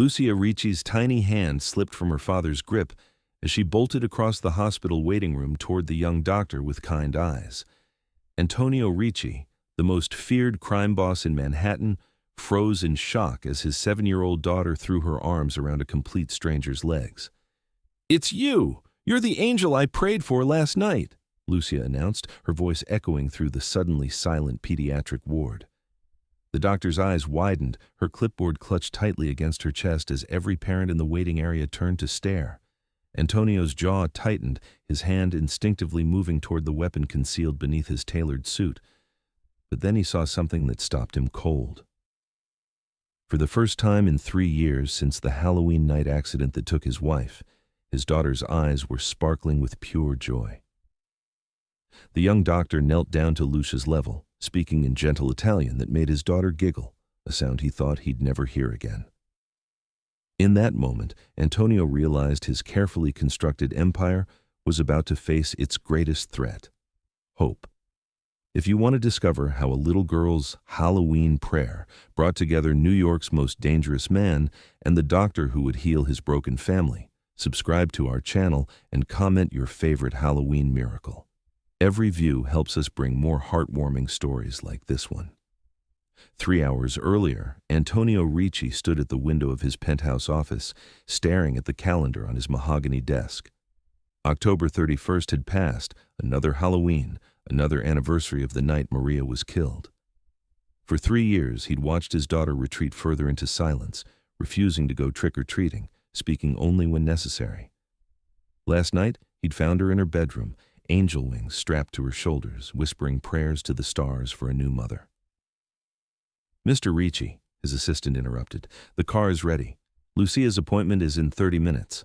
Lucia Ricci's tiny hand slipped from her father's grip as she bolted across the hospital waiting room toward the young doctor with kind eyes. Antonio Ricci, the most feared crime boss in Manhattan, froze in shock as his 7-year-old daughter threw her arms around a complete stranger's legs. "It's you! You're the angel I prayed for last night," Lucia announced, her voice echoing through the suddenly silent pediatric ward. The doctor's eyes widened, her clipboard clutched tightly against her chest as every parent in the waiting area turned to stare. Antonio's jaw tightened, his hand instinctively moving toward the weapon concealed beneath his tailored suit. But then he saw something that stopped him cold. For the first time in 3 years since the Halloween night accident that took his wife, his daughter's eyes were sparkling with pure joy. The young doctor knelt down to Lucia's level, speaking in gentle Italian that made his daughter giggle, a sound he thought he'd never hear again. In that moment, Antonio realized his carefully constructed empire was about to face its greatest threat: hope. If you want to discover how a little girl's Halloween prayer brought together New York's most dangerous man and the doctor who would heal his broken family, subscribe to our channel and comment your favorite Halloween miracle. Every view helps us bring more heartwarming stories like this one. 3 hours earlier, Antonio Ricci stood at the window of his penthouse office, staring at the calendar on his mahogany desk. October 31st had passed, another Halloween, another anniversary of the night Maria was killed. For 3 years, he'd watched his daughter retreat further into silence, refusing to go trick-or-treating, speaking only when necessary. Last night, he'd found her in her bedroom, angel wings strapped to her shoulders, whispering prayers to the stars for a new mother. "Mr. Ricci," his assistant interrupted, "the car is ready. Lucia's appointment is in 30 minutes.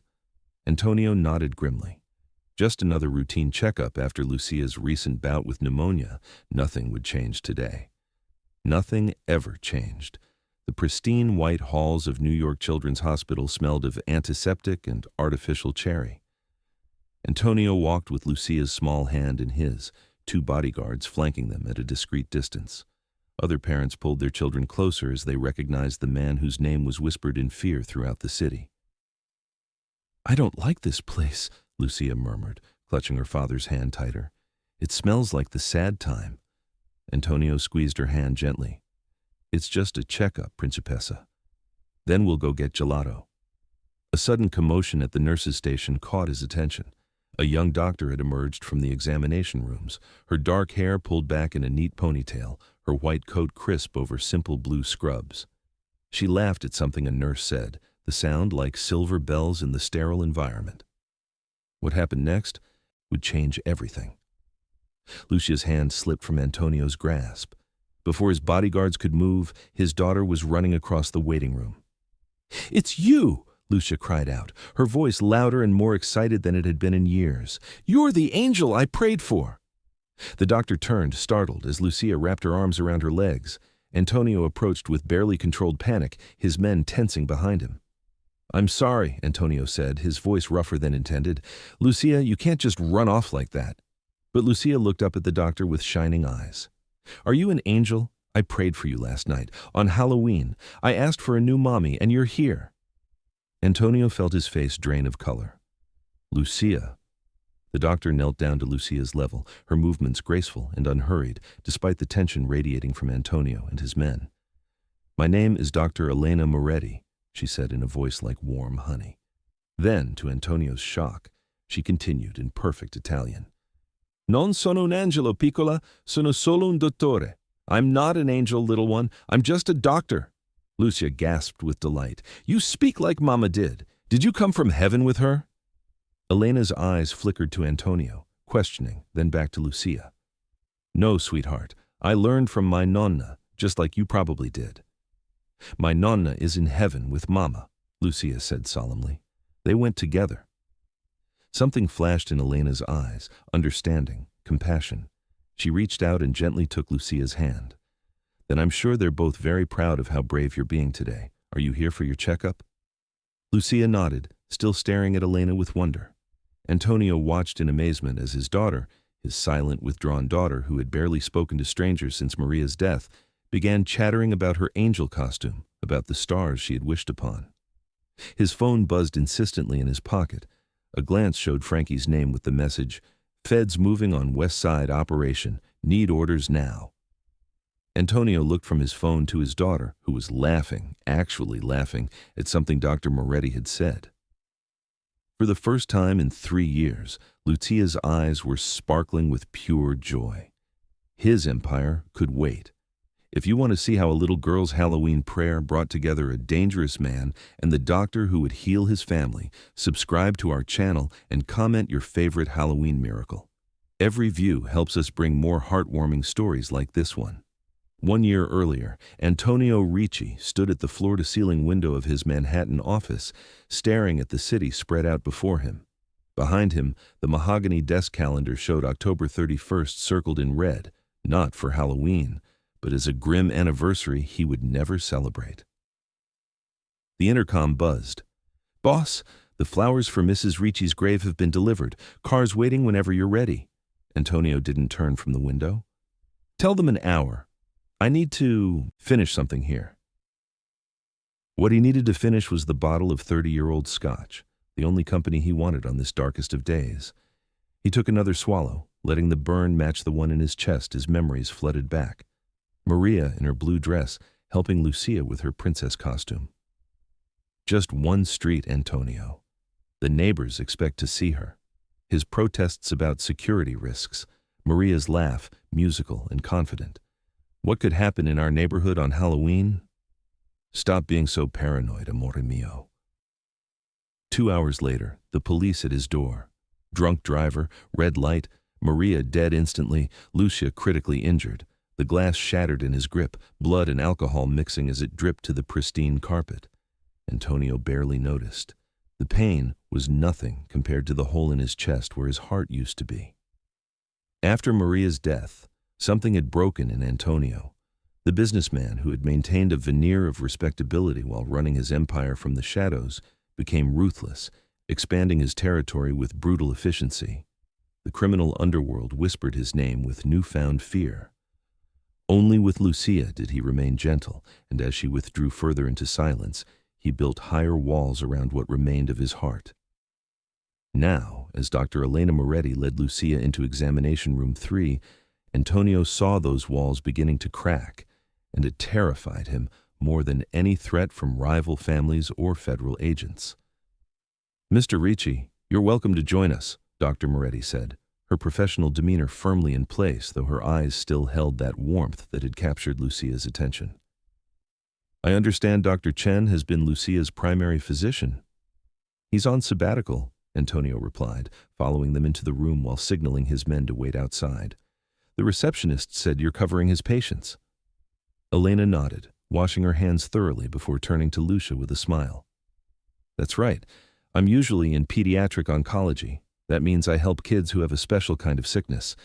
Antonio nodded grimly. Just another routine checkup after Lucia's recent bout with pneumonia. Nothing would change today. Nothing ever changed. The pristine white halls of New York Children's Hospital smelled of antiseptic and artificial cherry. Antonio walked with Lucia's small hand in his, 2 bodyguards flanking them at a discreet distance. Other parents pulled their children closer as they recognized the man whose name was whispered in fear throughout the city. "I don't like this place," Lucia murmured, clutching her father's hand tighter. "It smells like the sad time." Antonio squeezed her hand gently. "It's just a checkup, Principessa. Then we'll go get gelato." A sudden commotion at the nurse's station caught his attention. A young doctor had emerged from the examination rooms, her dark hair pulled back in a neat ponytail, her white coat crisp over simple blue scrubs. She laughed at something a nurse said, the sound like silver bells in the sterile environment. What happened next would change everything. Lucia's hand slipped from Antonio's grasp. Before his bodyguards could move, his daughter was running across the waiting room. "It's you!" Lucia cried out, her voice louder and more excited than it had been in years. "You're the angel I prayed for!" The doctor turned, startled, as Lucia wrapped her arms around her legs. Antonio approached with barely controlled panic, his men tensing behind him. "I'm sorry," Antonio said, his voice rougher than intended. "Lucia, you can't just run off like that." But Lucia looked up at the doctor with shining eyes. "Are you an angel? I prayed for you last night. On Halloween, I asked for a new mommy, and you're here." Antonio felt his face drain of color. "Lucia." The doctor knelt down to Lucia's level, her movements graceful and unhurried, despite the tension radiating from Antonio and his men. "My name is Dr. Elena Moretti," she said in a voice like warm honey. Then, to Antonio's shock, she continued in perfect Italian. "Non sono un angelo, piccola, sono solo un dottore. I'm not an angel, little one. I'm just a doctor." Lucia gasped with delight. "You speak like Mama did. Did you come from heaven with her?" Elena's eyes flickered to Antonio, questioning, then back to Lucia. "No, sweetheart. I learned from my nonna, just like you probably did." "My nonna is in heaven with Mama," Lucia said solemnly. "They went together." Something flashed in Elena's eyes, understanding, compassion. She reached out and gently took Lucia's hand. "Then I'm sure they're both very proud of how brave you're being today. Are you here for your checkup?" Lucia nodded, still staring at Elena with wonder. Antonio watched in amazement as his daughter, his silent, withdrawn daughter who had barely spoken to strangers since Maria's death, began chattering about her angel costume, about the stars she had wished upon. His phone buzzed insistently in his pocket. A glance showed Frankie's name with the message, "Feds moving on West Side operation. Need orders now." Antonio looked from his phone to his daughter, who was laughing, actually laughing, at something Dr. Moretti had said. For the first time in 3 years, Lucia's eyes were sparkling with pure joy. His empire could wait. If you want to see how a little girl's Halloween prayer brought together a dangerous man and the doctor who would heal his family, subscribe to our channel and comment your favorite Halloween miracle. Every view helps us bring more heartwarming stories like this one. 1 year earlier, Antonio Ricci stood at the floor-to-ceiling window of his Manhattan office, staring at the city spread out before him. Behind him, the mahogany desk calendar showed October 31st circled in red, not for Halloween, but as a grim anniversary he would never celebrate. The intercom buzzed. "Boss, the flowers for Mrs. Ricci's grave have been delivered. Car's waiting whenever you're ready." Antonio didn't turn from the window. "Tell them an hour. I need to finish something here." What he needed to finish was the bottle of 30-year-old scotch, the only company he wanted on this darkest of days. He took another swallow, letting the burn match the one in his chest as memories flooded back. Maria in her blue dress, helping Lucia with her princess costume. Just one street, Antonio. The neighbors expect to see her. His protests about security risks. Maria's laugh, musical and confident. What could happen in our neighborhood on Halloween? Stop being so paranoid, amore mio. 2 hours later, the police at his door. Drunk driver, red light, Maria dead instantly, Lucia critically injured. The glass shattered in his grip, blood and alcohol mixing as it dripped to the pristine carpet. Antonio barely noticed. The pain was nothing compared to the hole in his chest where his heart used to be. After Maria's death, something had broken in Antonio. The businessman who had maintained a veneer of respectability while running his empire from the shadows became ruthless, expanding his territory with brutal efficiency. The criminal underworld whispered his name with newfound fear. Only with Lucia did he remain gentle, and as she withdrew further into silence, he built higher walls around what remained of his heart. Now, as Dr. Elena Moretti led Lucia into examination room 3, Antonio saw those walls beginning to crack, and it terrified him more than any threat from rival families or federal agents. "Mr. Ricci, you're welcome to join us," Dr. Moretti said, her professional demeanor firmly in place, though her eyes still held that warmth that had captured Lucia's attention. "I understand Dr. Chen has been Lucia's primary physician." "He's on sabbatical," Antonio replied, following them into the room while signaling his men to wait outside. "The receptionist said you're covering his patients." Elena nodded, washing her hands thoroughly before turning to Lucia with a smile. "That's right. I'm usually in pediatric oncology. That means I help kids who have a special kind of sickness,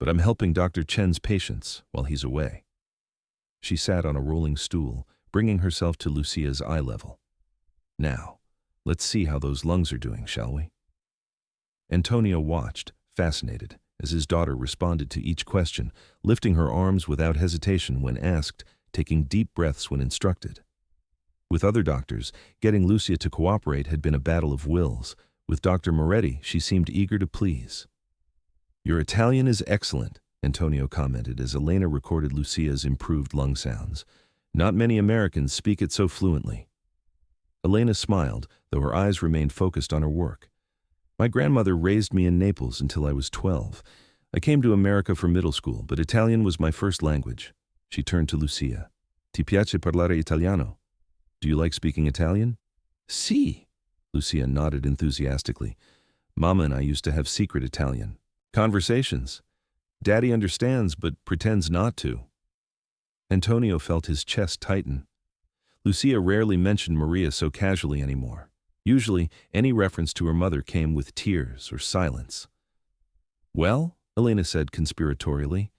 but I'm helping Dr. Chen's patients while he's away." She sat on a rolling stool, bringing herself to Lucia's eye level. "Now, let's see how those lungs are doing, shall we?" Antonio watched, fascinated, as his daughter responded to each question, lifting her arms without hesitation when asked, taking deep breaths when instructed. With other doctors, getting Lucia to cooperate had been a battle of wills. With Dr. Moretti, she seemed eager to please. "Your Italian is excellent," Antonio commented as Elena recorded Lucia's improved lung sounds. "Not many Americans speak it so fluently." Elena smiled, though her eyes remained focused on her work. "My grandmother raised me in Naples until I was 12. I came to America for middle school, but Italian was my first language." She turned to Lucia. "Ti piace parlare italiano?" "Do you like speaking Italian?" "Sì." Lucia nodded enthusiastically. "Mama and I used to have secret Italian conversations. Daddy understands but pretends not to." Antonio felt his chest tighten. Lucia rarely mentioned Maria so casually anymore. Usually, any reference to her mother came with tears or silence. "Well," Elena said conspiratorially,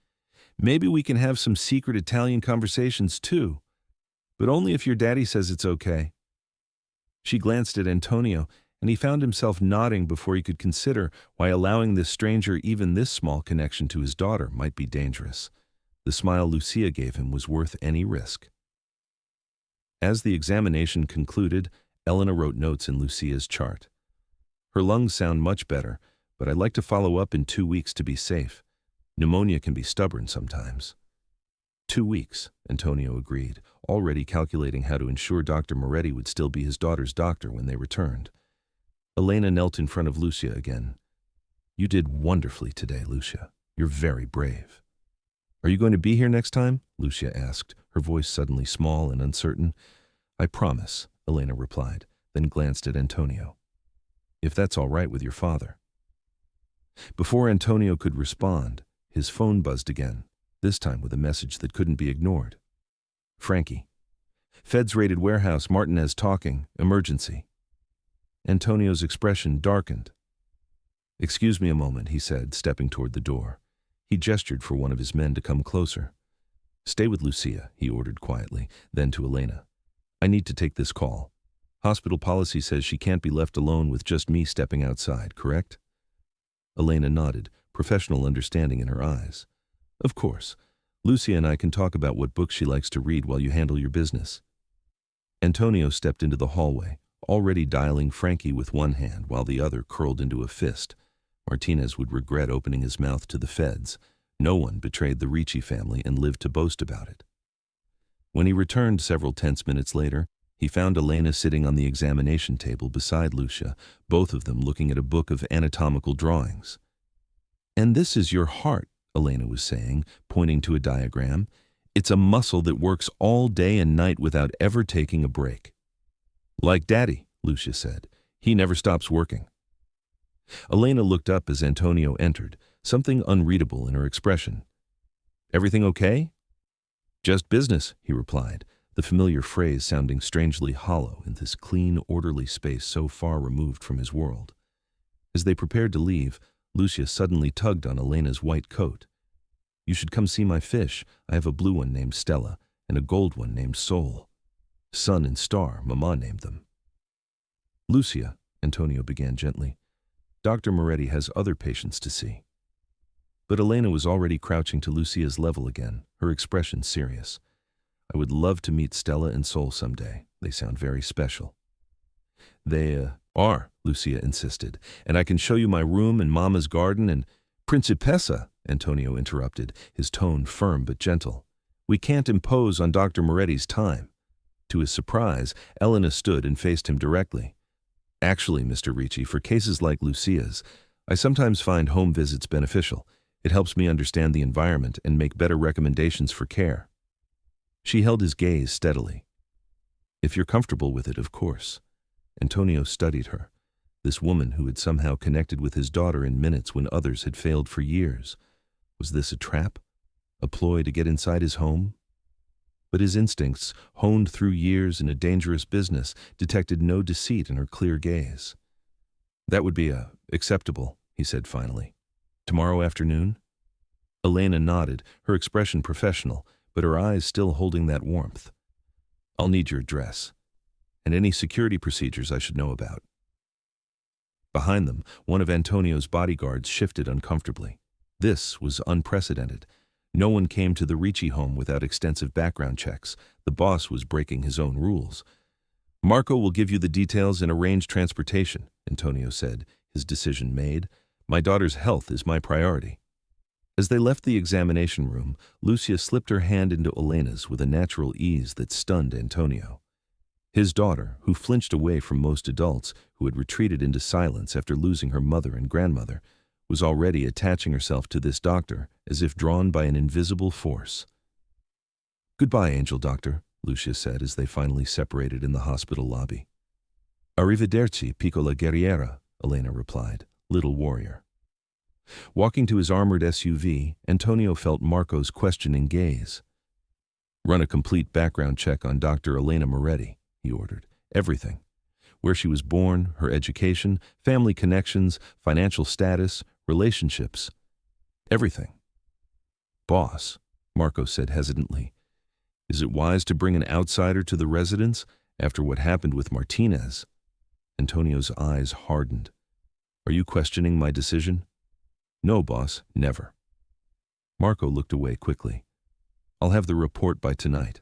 "maybe we can have some secret Italian conversations too, but only if your daddy says it's okay." She glanced at Antonio, and he found himself nodding before he could consider why allowing this stranger even this small connection to his daughter might be dangerous. The smile Lucia gave him was worth any risk. As the examination concluded, Elena wrote notes in Lucia's chart. Her lungs sound much better, but I'd like to follow up in 2 weeks to be safe. Pneumonia can be stubborn sometimes. 2 weeks, Antonio agreed, already calculating how to ensure Dr. Moretti would still be his daughter's doctor when they returned. Elena knelt in front of Lucia again. You did wonderfully today, Lucia. You're very brave. Are you going to be here next time? Lucia asked, her voice suddenly small and uncertain. I promise, Elena replied, then glanced at Antonio. If that's all right with your father. Before Antonio could respond, his phone buzzed again, this time with a message that couldn't be ignored. Frankie. Feds raided warehouse, Martinez talking, emergency. Antonio's expression darkened. Excuse me a moment, he said, stepping toward the door. He gestured for one of his men to come closer. Stay with Lucia, he ordered quietly, then to Elena. I need to take this call. Hospital policy says she can't be left alone with just me stepping outside, correct? Elena nodded, professional understanding in her eyes. Of course. Lucia and I can talk about what books she likes to read while you handle your business. Antonio stepped into the hallway, already dialing Frankie with one hand while the other curled into a fist. Martinez would regret opening his mouth to the feds. No one betrayed the Ricci family and lived to boast about it. When he returned several tense minutes later, he found Elena sitting on the examination table beside Lucia, both of them looking at a book of anatomical drawings. And this is your heart, Elena was saying, pointing to a diagram. It's a muscle that works all day and night without ever taking a break. Like Daddy, Lucia said. He never stops working. Elena looked up as Antonio entered, something unreadable in her expression. Everything okay? Just business, he replied, the familiar phrase sounding strangely hollow in this clean, orderly space so far removed from his world. As they prepared to leave, Lucia suddenly tugged on Elena's white coat. You should come see my fish. I have a blue one named Stella and a gold one named Sol. Sun and Star, Mama named them. Lucia, Antonio began gently, Dr. Moretti has other patients to see. But Elena was already crouching to Lucia's level again, her expression serious. I would love to meet Stella and Sol someday. They sound very special. They are, Lucia insisted, and I can show you my room and Mama's garden and… Principessa, Antonio interrupted, his tone firm but gentle. We can't impose on Dr. Moretti's time. To his surprise, Elena stood and faced him directly. Actually, Mr. Ricci, for cases like Lucia's, I sometimes find home visits beneficial. It helps me understand the environment and make better recommendations for care. She held his gaze steadily. If you're comfortable with it, of course. Antonio studied her, this woman who had somehow connected with his daughter in minutes when others had failed for years. Was this a trap? A ploy to get inside his home? But his instincts, honed through years in a dangerous business, detected no deceit in her clear gaze. That would be acceptable, he said finally. Tomorrow afternoon? Elena nodded, her expression professional, but her eyes still holding that warmth. I'll need your address, and any security procedures I should know about. Behind them, one of Antonio's bodyguards shifted uncomfortably. This was unprecedented. No one came to the Ricci home without extensive background checks. The boss was breaking his own rules. Marco will give you the details and arrange transportation, Antonio said, his decision made. My daughter's health is my priority. As they left the examination room, Lucia slipped her hand into Elena's with a natural ease that stunned Antonio. His daughter, who flinched away from most adults, who had retreated into silence after losing her mother and grandmother, was already attaching herself to this doctor as if drawn by an invisible force. Goodbye, Angel Doctor, Lucia said as they finally separated in the hospital lobby. Arrivederci, piccola guerriera, Elena replied, little warrior. Walking to his armored SUV, Antonio felt Marco's questioning gaze. Run a complete background check on Dr. Elena Moretti, he ordered. Everything. Where she was born, her education, family connections, financial status, relationships. Everything. Boss, Marco said hesitantly, is it wise to bring an outsider to the residence after what happened with Martinez? Antonio's eyes hardened. Are you questioning my decision? No, boss, never. Marco looked away quickly. I'll have the report by tonight.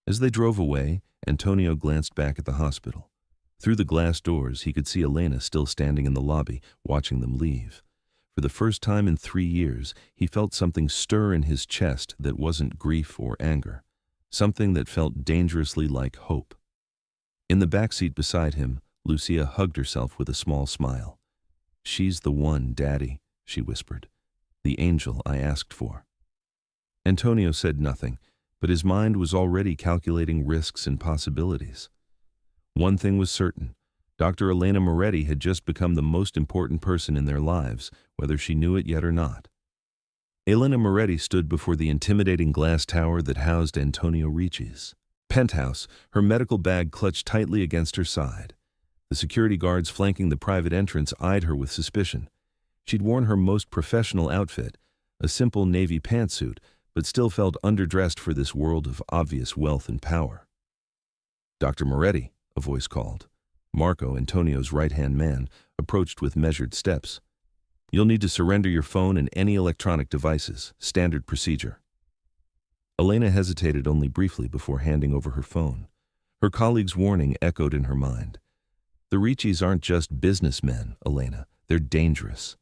As they drove away, Antonio glanced back at the hospital. Through the glass doors, he could see Elena still standing in the lobby, watching them leave. For the first time in 3 years, he felt something stir in his chest that wasn't grief or anger, something that felt dangerously like hope. In the back seat beside him, Lucia hugged herself with a small smile. "She's the one, Daddy," she whispered. "The angel I asked for." Antonio said nothing, but his mind was already calculating risks and possibilities. One thing was certain. Dr. Elena Moretti had just become the most important person in their lives, whether she knew it yet or not. Elena Moretti stood before the intimidating glass tower that housed Antonio Ricci's penthouse, her medical bag clutched tightly against her side. The security guards flanking the private entrance eyed her with suspicion. She'd worn her most professional outfit, a simple navy pantsuit, but still felt underdressed for this world of obvious wealth and power. "Dr. Moretti," a voice called. Marco, Antonio's right-hand man, approached with measured steps. "You'll need to surrender your phone and any electronic devices. Standard procedure." Elena hesitated only briefly before handing over her phone. Her colleague's warning echoed in her mind. "The Riccis aren't just businessmen, Elena. They're dangerous."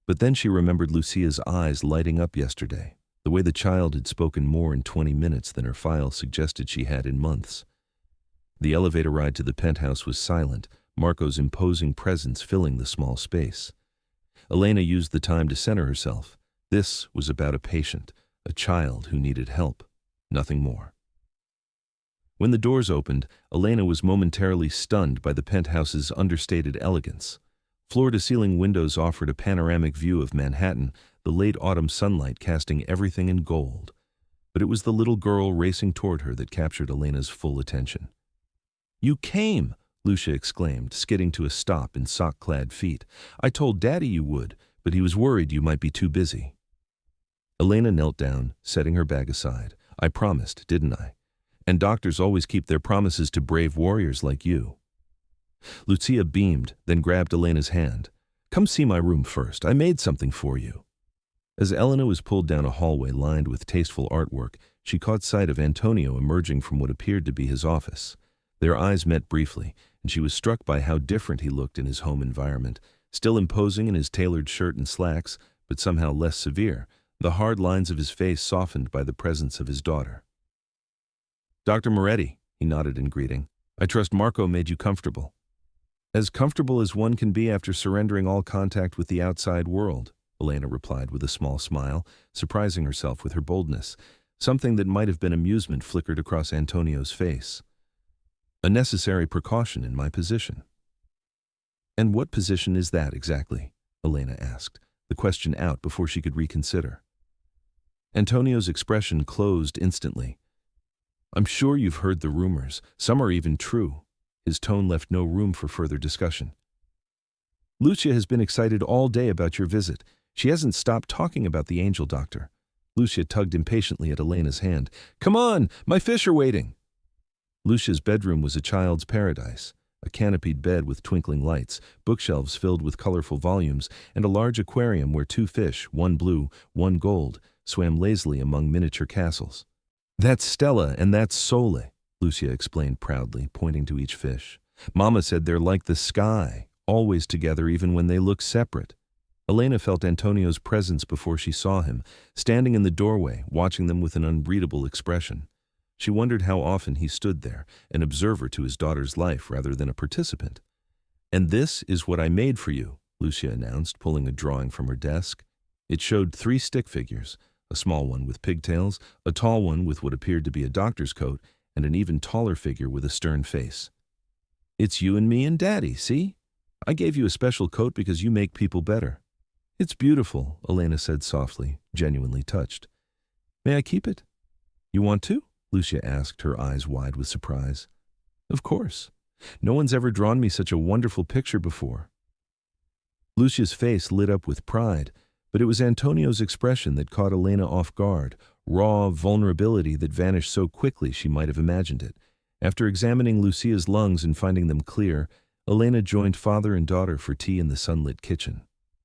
But then she remembered Lucia's eyes lighting up yesterday, the way the child had spoken more in 20 minutes than her file suggested she had in months. The elevator ride to the penthouse was silent, Marco's imposing presence filling the small space. Elena used the time to center herself. This was about a patient, a child who needed help, nothing more. When the doors opened, Elena was momentarily stunned by the penthouse's understated elegance. Floor-to-ceiling windows offered a panoramic view of Manhattan, the late autumn sunlight casting everything in gold. But it was the little girl racing toward her that captured Elena's full attention. "You came!" Lucia exclaimed, skidding to a stop in sock-clad feet. "I told Daddy you would, but he was worried you might be too busy." Elena knelt down, setting her bag aside. "I promised, didn't I? And doctors always keep their promises to brave warriors like you." Lucia beamed, then grabbed Elena's hand. "Come see my room first. I made something for you." As Elena was pulled down a hallway lined with tasteful artwork, she caught sight of Antonio emerging from what appeared to be his office. Their eyes met briefly, and she was struck by how different he looked in his home environment, still imposing in his tailored shirt and slacks, but somehow less severe, the hard lines of his face softened by the presence of his daughter. "Dr. Moretti," he nodded in greeting. "I trust Marco made you comfortable." "As comfortable as one can be after surrendering all contact with the outside world," Elena replied with a small smile, surprising herself with her boldness. Something that might have been amusement flickered across Antonio's face. "A necessary precaution in my position." "And what position is that exactly?" Elena asked, the question out before she could reconsider. Antonio's expression closed instantly. "I'm sure you've heard the rumors. Some are even true." His tone left no room for further discussion. "Lucia has been excited all day about your visit. She hasn't stopped talking about the angel doctor." Lucia tugged impatiently at Elena's hand. "Come on, my fish are waiting." Lucia's bedroom was a child's paradise, a canopied bed with twinkling lights, bookshelves filled with colorful volumes, and a large aquarium where 2 fish, one blue, one gold, swam lazily among miniature castles. "That's Stella and that's Sole," Lucia explained proudly, pointing to each fish. "Mama said they're like the sky, always together even when they look separate." Elena felt Antonio's presence before she saw him, standing in the doorway, watching them with an unreadable expression. She wondered how often he stood there, an observer to his daughter's life rather than a participant. "And this is what I made for you," Lucia announced, pulling a drawing from her desk. It showed 3 stick figures, a small one with pigtails, a tall one with what appeared to be a doctor's coat, and an even taller figure with a stern face. "It's you and me and Daddy, see? I gave you a special coat because you make people better." "It's beautiful," Elena said softly, genuinely touched. "May I keep it?" "You want to?" Lucia asked, her eyes wide with surprise. "Of course. No one's ever drawn me such a wonderful picture before." Lucia's face lit up with pride, but it was Antonio's expression that caught Elena off guard, raw vulnerability that vanished so quickly she might have imagined it. After examining Lucia's lungs and finding them clear, Elena joined father and daughter for tea in the sunlit kitchen.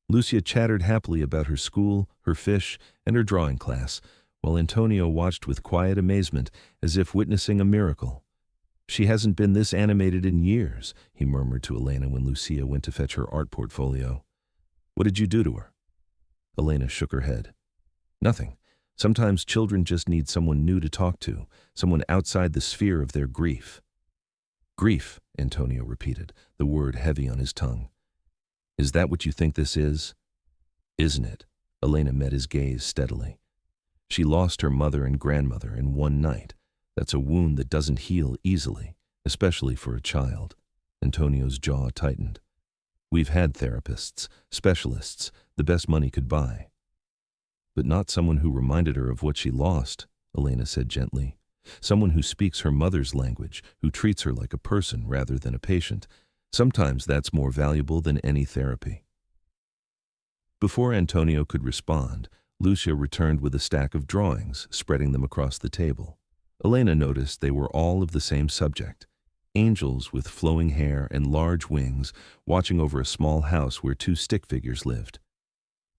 Lucia chattered happily about her school, her fish, and her drawing class, while Antonio watched with quiet amazement as if witnessing a miracle. She hasn't been this animated in years, he murmured to Elena when Lucia went to fetch her art portfolio. What did you do to her? Elena shook her head. Nothing. Sometimes children just need someone new to talk to, someone outside the sphere of their grief. Grief, Antonio repeated, the word heavy on his tongue. Is that what you think this is? Isn't it? Elena met his gaze steadily. She lost her mother and grandmother in one night. That's a wound that doesn't heal easily, especially for a child. Antonio's jaw tightened. We've had therapists, specialists, the best money could buy. But not someone who reminded her of what she lost, Elena said gently. Someone who speaks her mother's language, who treats her like a person rather than a patient. Sometimes that's more valuable than any therapy. Before Antonio could respond, Lucia returned with a stack of drawings, spreading them across the table. Elena noticed they were all of the same subject. Angels with flowing hair and large wings watching over a small house where two stick figures lived.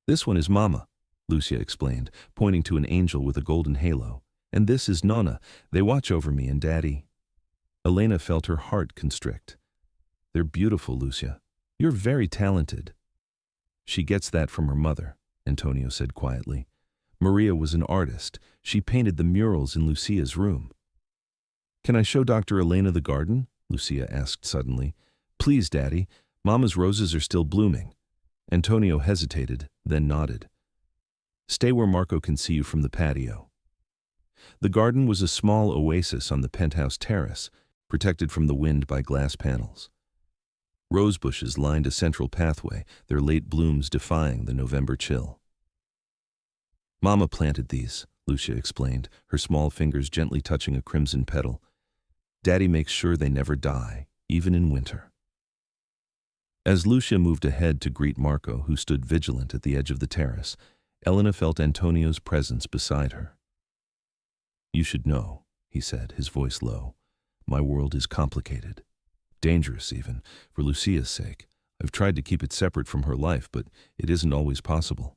This one is Mama, Lucia explained, pointing to an angel with a golden halo. And this is Nonna. They watch over me and Daddy. Elena felt her heart constrict. They're beautiful, Lucia. You're very talented. She gets that from her mother, Antonio said quietly. Maria was an artist. She painted the murals in Lucia's room. Can I show Dr. Elena the garden? Lucia asked suddenly. Please, Daddy. Mama's roses are still blooming. Antonio hesitated, then nodded. Stay where Marco can see you from the patio. The garden was a small oasis on the penthouse terrace, protected from the wind by glass panels. Rose bushes lined a central pathway, their late blooms defying the November chill. Mama planted these, Lucia explained, her small fingers gently touching a crimson petal. Daddy makes sure they never die, even in winter. As Lucia moved ahead to greet Marco, who stood vigilant at the edge of the terrace, Elena felt Antonio's presence beside her. You should know, he said, his voice low. My world is complicated. Dangerous, even, for Lucia's sake. I've tried to keep it separate from her life, but it isn't always possible.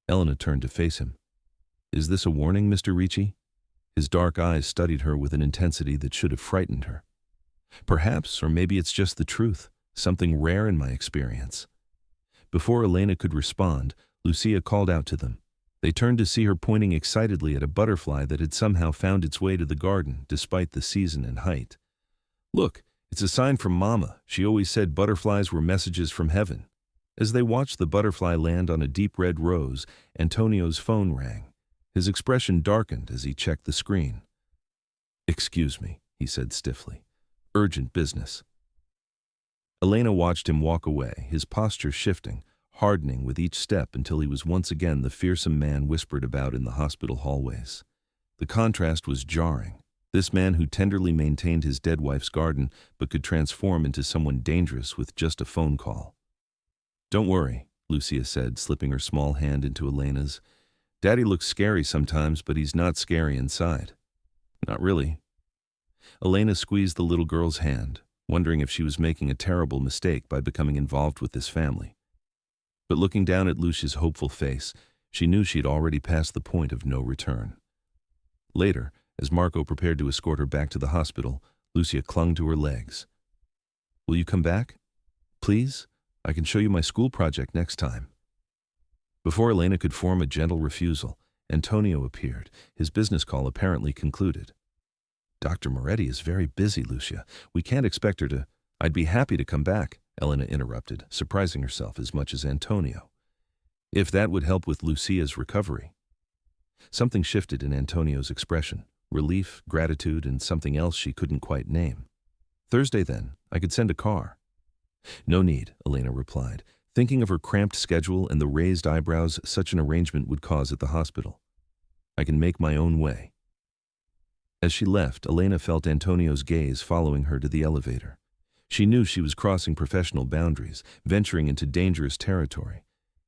Elena turned to face him. Is this a warning, Mr. Ricci? His dark eyes studied her with an intensity that should have frightened her. Perhaps, or maybe it's just the truth, something rare in my experience. Before Elena could respond, Lucia called out to them. They turned to see her pointing excitedly at a butterfly that had somehow found its way to the garden, despite the season and height. Look, it's a sign from Mama. She always said butterflies were messages from heaven. As they watched the butterfly land on a deep red rose, Antonio's phone rang. His expression darkened as he checked the screen. Excuse me, he said stiffly. Urgent business. Elena watched him walk away, his posture shifting, hardening with each step until he was once again the fearsome man whispered about in the hospital hallways. The contrast was jarring. This man who tenderly maintained his dead wife's garden but could transform into someone dangerous with just a phone call. Don't worry, Lucia said, slipping her small hand into Elena's. Daddy looks scary sometimes, but he's not scary inside. Not really. Elena squeezed the little girl's hand, wondering if she was making a terrible mistake by becoming involved with this family. But looking down at Lucia's hopeful face, she knew she'd already passed the point of no return. Later, as Marco prepared to escort her back to the hospital, Lucia clung to her legs. Will you come back? Please? I can show you my school project next time. Before Elena could form a gentle refusal, Antonio appeared, his business call apparently concluded. Dr. Moretti is very busy, Lucia. We can't expect her to— I'd be happy to come back, Elena interrupted, surprising herself as much as Antonio. If that would help with Lucia's recovery. Something shifted in Antonio's expression, relief, gratitude, and something else she couldn't quite name. Thursday then, I could send a car. No need, Elena replied, thinking of her cramped schedule and the raised eyebrows such an arrangement would cause at the hospital. I can make my own way. As she left, Elena felt Antonio's gaze following her to the elevator. She knew she was crossing professional boundaries, venturing into dangerous territory.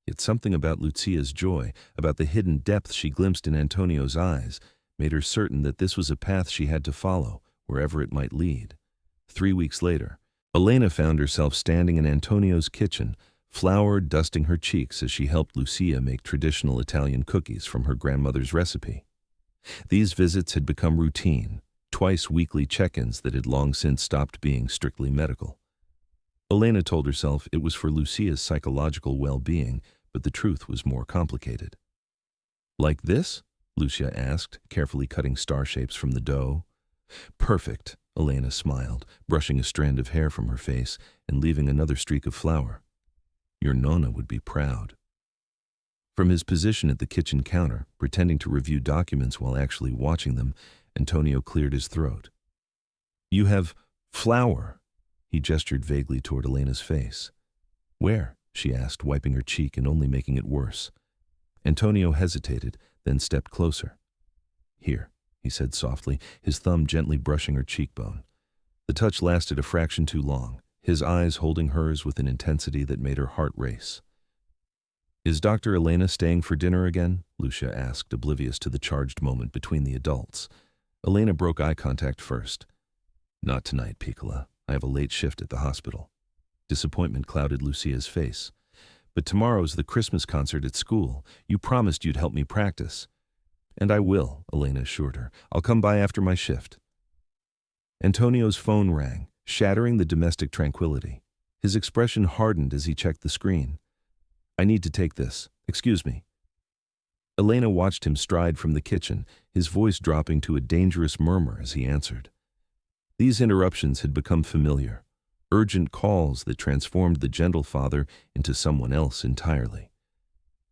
Yet something about Lucia's joy, about the hidden depth she glimpsed in Antonio's eyes, made her certain that this was a path she had to follow, wherever it might lead. 3 weeks later, Elena found herself standing in Antonio's kitchen, flour dusting her cheeks as she helped Lucia make traditional Italian cookies from her grandmother's recipe. These visits had become routine, twice weekly check-ins that had long since stopped being strictly medical. Elena told herself it was for Lucia's psychological well-being, but the truth was more complicated. "Like this?" Lucia asked, carefully cutting star shapes from the dough. "Perfect," Elena smiled, brushing a strand of hair from her face and leaving another streak of flour. "Your nonna would be proud." From his position at the kitchen counter, pretending to review documents while actually watching them, Antonio cleared his throat. "You have flour." He gestured vaguely toward Elena's face. "Where?" she asked, wiping her cheek and only making it worse. Antonio hesitated, then stepped closer. "Here," he said softly, his thumb gently brushing her cheekbone. The touch lasted a fraction too long, his eyes holding hers with an intensity that made her heart race. "Is Dr. Elena staying for dinner again?" Lucia asked, oblivious to the charged moment between the adults. Elena broke eye contact first. "Not tonight, Piccola. I have a late shift at the hospital." Disappointment clouded Lucia's face. "But tomorrow's the Christmas concert at school. You promised you'd help me practice." "And I will," Elena assured her. "I'll come by after my shift." Antonio's phone rang, shattering the domestic tranquility. His expression hardened as he checked the screen. "I need to take this. Excuse me." Elena watched him stride from the kitchen, his voice dropping to a dangerous murmur as he answered. These interruptions had become familiar, urgent calls that transformed the gentle father into someone else entirely.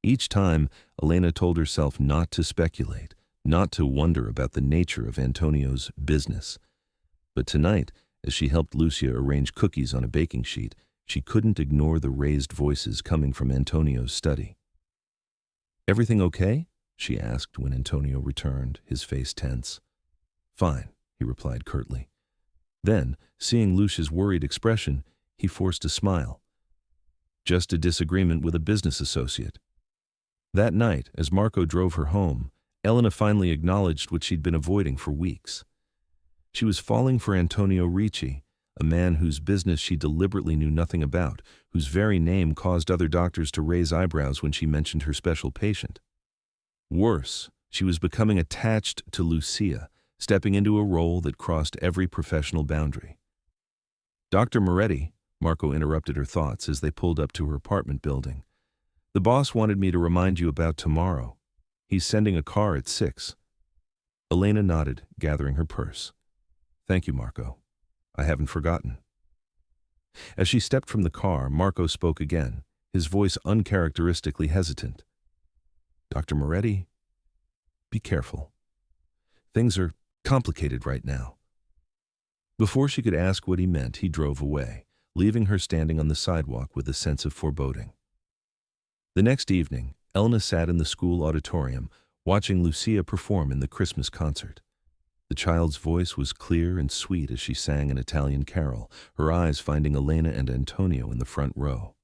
Each time, Elena told herself not to speculate, not to wonder about the nature of Antonio's business. But tonight, as she helped Lucia arrange cookies on a baking sheet, she couldn't ignore the raised voices coming from Antonio's study. "Everything okay?" she asked when Antonio returned, his face tense. "Fine," he replied curtly. Then, seeing Lucia's worried expression, he forced a smile. "Just a disagreement with a business associate." That night, as Marco drove her home, Elena finally acknowledged what she'd been avoiding for weeks. She was falling for Antonio Ricci, a man whose business she deliberately knew nothing about, whose very name caused other doctors to raise eyebrows when she mentioned her special patient. Worse, she was becoming attached to Lucia, stepping into a role that crossed every professional boundary. "Dr. Moretti," Marco interrupted her thoughts as they pulled up to her apartment building. "The boss wanted me to remind you about tomorrow. He's sending a car at 6. Elena nodded, gathering her purse. "Thank you, Marco. I haven't forgotten." As she stepped from the car, Marco spoke again, his voice uncharacteristically hesitant. "Dr. Moretti, be careful. Things are complicated right now." Before she could ask what he meant, he drove away, leaving her standing on the sidewalk with a sense of foreboding. The next evening, Elena sat in the school auditorium, watching Lucia perform in the Christmas concert. The child's voice was clear and sweet as she sang an Italian carol, her eyes finding Elena and Antonio in the front row.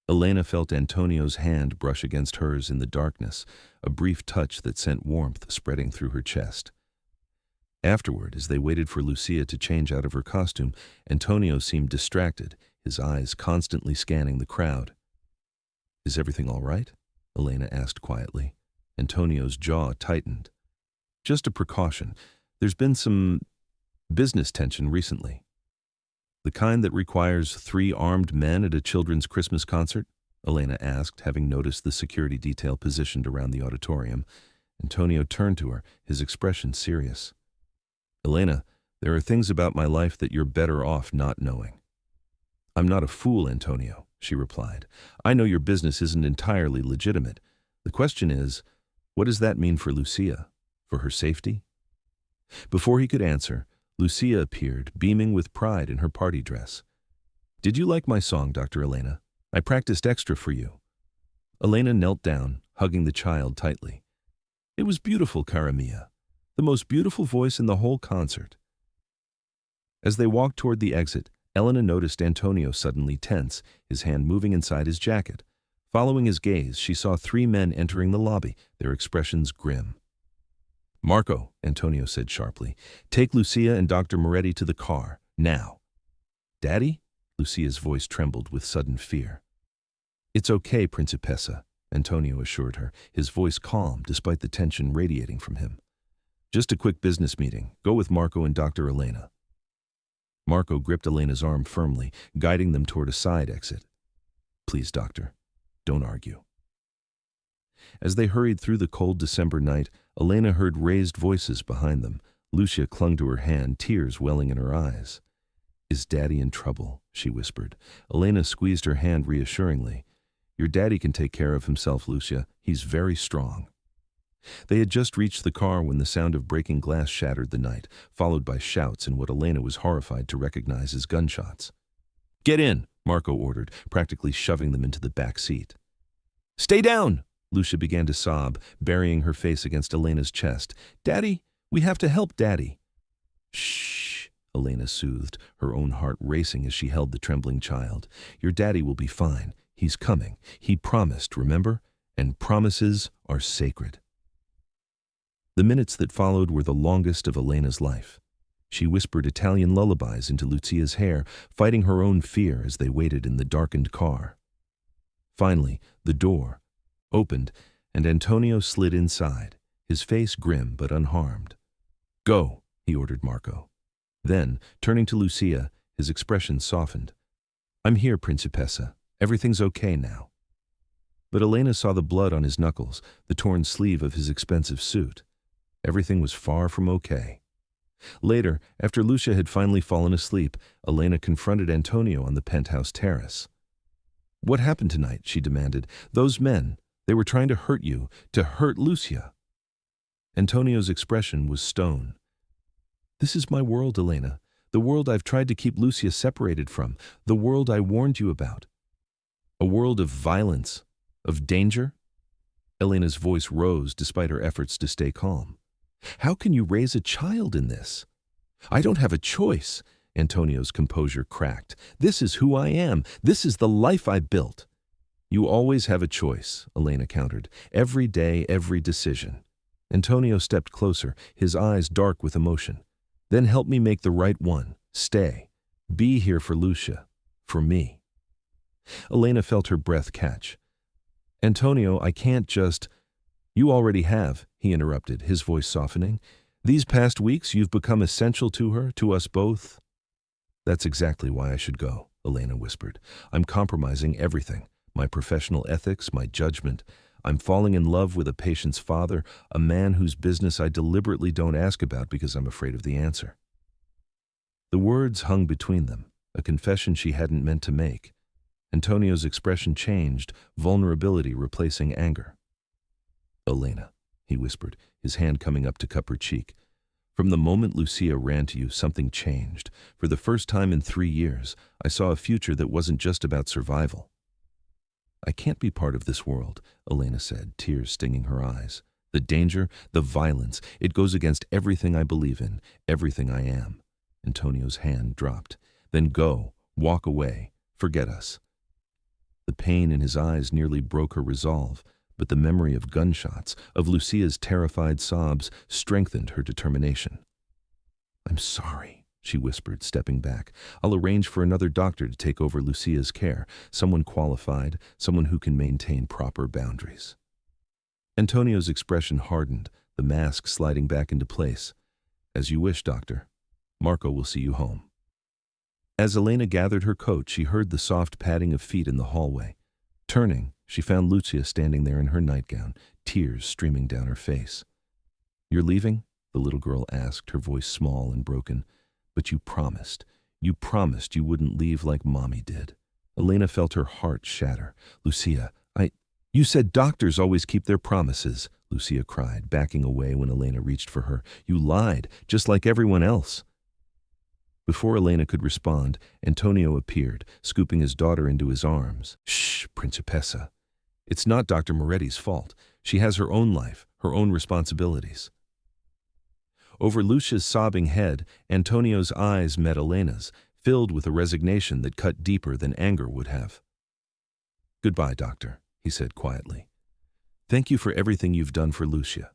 Elena felt Antonio's hand brush against hers in the darkness, a brief touch that sent warmth spreading through her chest. Afterward, as they waited for Lucia to change out of her costume, Antonio seemed distracted, his eyes constantly scanning the crowd. "Is everything all right?" Elena asked quietly. Antonio's jaw tightened. "Just a precaution. There's been some business tension recently." "The kind that requires 3 armed men at a children's Christmas concert?" Elena asked, having noticed the security detail positioned around the auditorium. Antonio turned to her, his expression serious. "Elena, there are things about my life that you're better off not knowing." "I'm not a fool, Antonio," she replied. "I know your business isn't entirely legitimate. The question is, what does that mean for Lucia? For her safety?" Before he could answer, Lucia appeared, beaming with pride in her party dress. "Did you like my song, Dr. Elena? I practiced extra for you." Elena knelt down, hugging the child tightly. "It was beautiful, cara mia. The most beautiful voice in the whole concert." As they walked toward the exit, Elena noticed Antonio suddenly tense, his hand moving inside his jacket. Following his gaze, she saw 3 men entering the lobby, their expressions grim. "Marco," Antonio said sharply, "take Lucia and Dr. Moretti to the car, now." "Daddy?" Lucia's voice trembled with sudden fear. "It's okay, Principessa," Antonio assured her, his voice calm despite the tension radiating from him. Just a quick business meeting. Go with Marco and Dr. Elena. Marco gripped Elena's arm firmly, guiding them toward a side exit. Please, doctor, don't argue. As they hurried through the cold December night, Elena heard raised voices behind them. Lucia clung to her hand, tears welling in her eyes. Is Daddy in trouble? She whispered. Elena squeezed her hand reassuringly. Your daddy can take care of himself, Lucia. He's very strong. They had just reached the car when the sound of breaking glass shattered the night, followed by shouts and what Elena was horrified to recognize as gunshots. Get in, Marco ordered, practically shoving them into the back seat. Stay down! Lucia began to sob, burying her face against Elena's chest. Daddy, we have to help Daddy. Shh, Elena soothed, her own heart racing as she held the trembling child. Your daddy will be fine. He's coming. He promised, remember? And promises are sacred. The minutes that followed were the longest of Elena's life. She whispered Italian lullabies into Lucia's hair, fighting her own fear as they waited in the darkened car. Finally, the door opened, and Antonio slid inside, his face grim but unharmed. Go, he ordered Marco. Then, turning to Lucia, his expression softened. I'm here, Principessa. Everything's okay now. But Elena saw the blood on his knuckles, the torn sleeve of his expensive suit. Everything was far from okay. Later, after Lucia had finally fallen asleep, Elena confronted Antonio on the penthouse terrace. What happened tonight? She demanded. Those men, they were trying to hurt you, to hurt Lucia. Antonio's expression was stone. This is my world, Elena, the world I've tried to keep Lucia separated from, the world I warned you about. A world of violence, of danger? Elena's voice rose despite her efforts to stay calm. How can you raise a child in this? I don't have a choice. Antonio's composure cracked. This is who I am. This is the life I built. You always have a choice, Elena countered. Every day, every decision. Antonio stepped closer, his eyes dark with emotion. Then help me make the right one. Stay. Be here for Lucia. For me. Elena felt her breath catch. Antonio, I can't just... You already have, he interrupted, his voice softening. These past weeks you've become essential to her, to us both. That's exactly why I should go, Elena whispered. I'm compromising everything. My professional ethics, my judgment. I'm falling in love with a patient's father, a man whose business I deliberately don't ask about because I'm afraid of the answer. The words hung between them, a confession she hadn't meant to make. Antonio's expression changed, vulnerability replacing anger. Elena, he whispered, his hand coming up to cup her cheek. From the moment Lucia ran to you, something changed. For the first time in 3 years, I saw a future that wasn't just about survival. I can't be part of this world, Elena said, tears stinging her eyes. The danger, the violence, it goes against everything I believe in, everything I am. Antonio's hand dropped. Then go, walk away, forget us. The pain in his eyes nearly broke her resolve, but the memory of gunshots, of Lucia's terrified sobs, strengthened her determination. I'm sorry, she whispered, stepping back. I'll arrange for another doctor to take over Lucia's care, someone qualified, someone who can maintain proper boundaries. Antonio's expression hardened, the mask sliding back into place. As you wish, doctor. Marco will see you home. As Elena gathered her coat, she heard the soft padding of feet in the hallway. Turning, she found Lucia standing there in her nightgown, tears streaming down her face. You're leaving? The little girl asked, her voice small and broken. But you promised you wouldn't leave like Mommy did. Elena felt her heart shatter. Lucia, You said doctors always keep their promises, Lucia cried, backing away when Elena reached for her. You lied, just like everyone else. Before Elena could respond, Antonio appeared, scooping his daughter into his arms. Shh, Principessa. It's not Dr. Moretti's fault. She has her own life, her own responsibilities. Over Lucia's sobbing head, Antonio's eyes met Elena's, filled with a resignation that cut deeper than anger would have. Goodbye, doctor, he said quietly. Thank you for everything you've done for Lucia.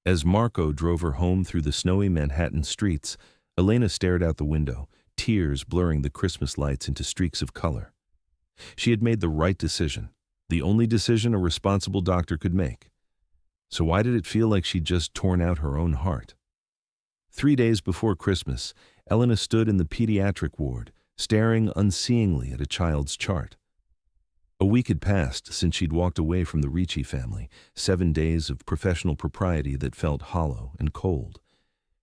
As Marco drove her home through the snowy Manhattan streets, Elena stared out the window, tears blurring the Christmas lights into streaks of color. She had made the right decision, the only decision a responsible doctor could make. So why did it feel like she'd just torn out her own heart? 3 days before Christmas, Elena stood in the pediatric ward, staring unseeingly at a child's chart. A week had passed since she'd walked away from the Ricci family, 7 days of professional propriety that felt hollow and cold.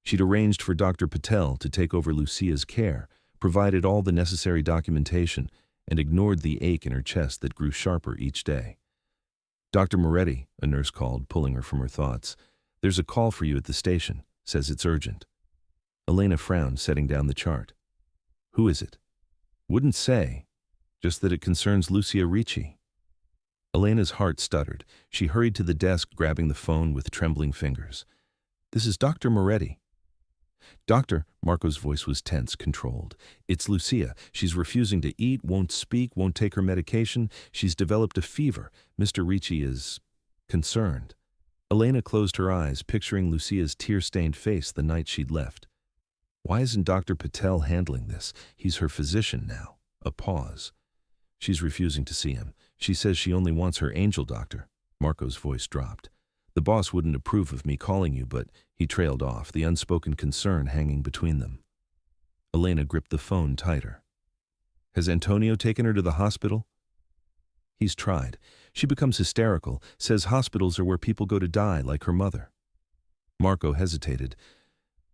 She'd arranged for Dr. Patel to take over Lucia's care, provided all the necessary documentation, and ignored the ache in her chest that grew sharper each day. "Dr. Moretti," a nurse called, pulling her from her thoughts. "There's a call for you at the station. Says it's urgent." Elena frowned, setting down the chart. "Who is it?" "Wouldn't say. Just that it concerns Lucia Ricci." Elena's heart stuttered. She hurried to the desk, grabbing the phone with trembling fingers. "This is Dr. Moretti." "Doctor," Marco's voice was tense, controlled. "It's Lucia. She's refusing to eat, won't speak, won't take her medication. She's developed a fever. Mr. Ricci is concerned." Elena closed her eyes, picturing Lucia's tear-stained face the night she'd left. Why isn't Dr. Patel handling this? He's her physician now. A pause. "She's refusing to see him. She says she only wants her angel doctor." Marco's voice dropped. "The boss wouldn't approve of me calling you," but he trailed off, the unspoken concern hanging between them. Elena gripped the phone tighter. "Has Antonio taken her to the hospital?" "He's tried. She becomes hysterical, says hospitals are where people go to die, like her mother." Marco hesitated.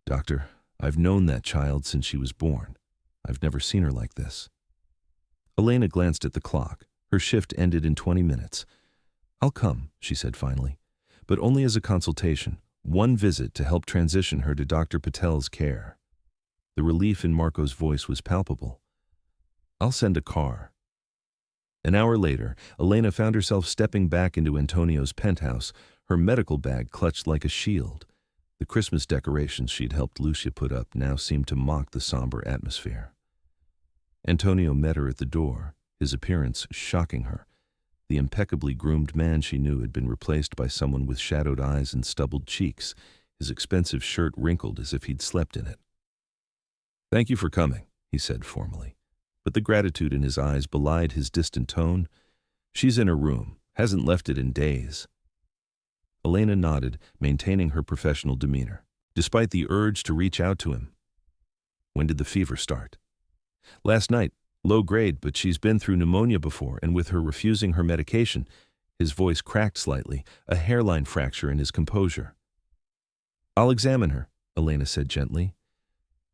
"Doctor, I've known that child since she was born. I've never seen her like this." Elena glanced at the clock. Her shift ended in 20 minutes. "I'll come," she said finally, "but only as a consultation, one visit to help transition her to Dr. Patel's care." The relief in Marco's voice was palpable. "I'll send a car." An hour later, Elena found herself stepping back into Antonio's penthouse, her medical bag clutched like a shield. The Christmas decorations she'd helped Lucia put up now seemed to mock the somber atmosphere. Antonio met her at the door, his appearance shocking her. The impeccably groomed man she knew had been replaced by someone with shadowed eyes and stubbled cheeks, his expensive shirt wrinkled as if he'd slept in it. "Thank you for coming," he said formally, but the gratitude in his eyes belied his distant tone. "She's in her room, hasn't left it in days." Elena nodded, maintaining her professional demeanor, despite the urge to reach out to him. "When did the fever start?" "Last night. Low grade, but she's been through pneumonia before, and with her refusing her medication," his voice cracked slightly, a hairline fracture in his composure. "I'll examine her," Elena said gently.